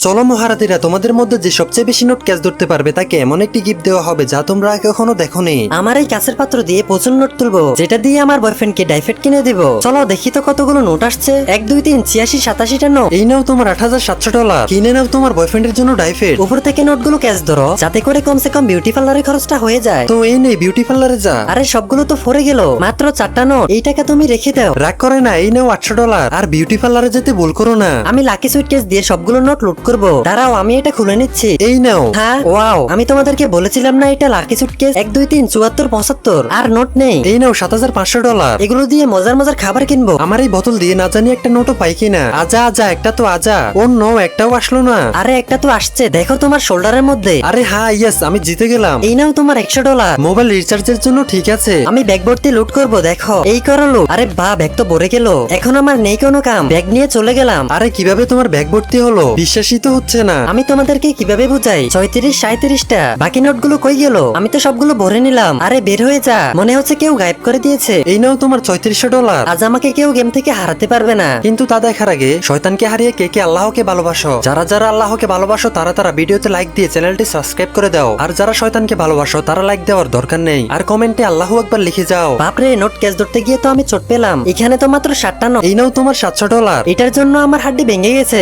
চলো মহারাতিরা, তোমাদের মধ্যে যে সবচেয়ে বেশি নোট ক্যাচ ধরতে পারবে তাকে এমন একটি গিফট দেওয়া হবে যা তোমরা কখনো দেখোনি। আমার এই কাছের পাত্র দিয়ে প্রচুর নোট তুলবো, যেটা দিয়ে আমার বয়ফ্রেন্ডকে ডাইফেট কিনে দিব। চলো দেখি তো কতগুলো নোট আসছে। 1 2 3 86 87টা নোট। এই নাও তোমার $8,700, কিনে নাও তোমার বয়ফ্রেন্ডের জন্য ডাইফেট। উপর থেকে নোটগুলো ক্যাচ ধরো, যাতে করে কমসে কম বিউটি পার্লারের খরচটা হয়ে যায়। তো এই নেই, বিউটি পার্লারে যা। আরে সবগুলো তো ফরে গেল, মাত্র 4টা নোট। এই টাকা তুমি রেখে দাও। রাগ করে না, এই নাও $800। আর বিউটি পার্লারে যেতে ভুল করো না। আমি লাকি সুইটকেস দিয়ে সবগুলো নোট লুট করব। দাঁড়াও, আমি এটা খুলে নিচ্ছি। এই নাও। হ্যাঁ, ওয়াও, আমি তোমাদেরকে বলেছিলাম না এটা লাকি সুটকেস। 1 2 3 74 75 আর নোট নেই। এই নাও $7,500। এগুলো দিয়ে মজার মজার খাবার কিনবো। আমার এই বোতল দিয়ে না জানি একটা নোটও পাই কিনা। আজা আজা, একটা তো আজা। ও নো, একটাও আসলো না। আরে একটা তো আসছে, দেখো তোমার শোল্ডারের মধ্যে। আরে হ্যাঁ, ইয়েস, আমি জিতে গেলাম। এই নাও তোমার $100। মোবাইল রিচার্জের জন্য ঠিক আছে। আমি ব্যাগ ভর্তি লুট করবো, দেখো। এই করো লুট। আরে বা, ব্যাগ তো ভরে গেল। এখন আমার নেই কোনো কাম, ব্যাগ নিয়ে চলে গেলাম। আরে কিভাবে তোমার ব্যাগ ভর্তি হলো? বিশ্বাসই তো হচ্ছে না। আমি তোমাদেরকে কিভাবে বুঝাই? 34 37টা বাকি নোটগুলো কই গেল? আমি তো সবগুলো ভরে নিলাম। আরে বের হয়ে যা, মনে হচ্ছে কেউ গায়েব করে দিয়েছে। এই নাও তোমার $3,400। আজ আমাকে কেউ গেম থেকে হারাতে পারবে না। কিন্তু তা দেখার আগে শয়তানকে হারিয়ে কে কে আল্লাহকে ভালোবাসো? যারা যারা আল্লাহকে ভালোবাসো তারা তারা ভিডিওতে লাইক দিয়ে চ্যানেলটি সাবস্ক্রাইব করে দাও। আর যারা শয়তানকে ভালোবাসো তারা লাইক দেওয়ার দরকার নেই, আর কমেন্টে আল্লাহু আকবার লিখে যাও। বাপরে, নোট ক্যাচ ধরতে গিয়ে তো আমি চোট পেলাম। এখানে তো মাত্র 7টা নোট। এই নাও তোমার $700। এটার জন্য আমার হাড্ডি ভেঙে গেছে।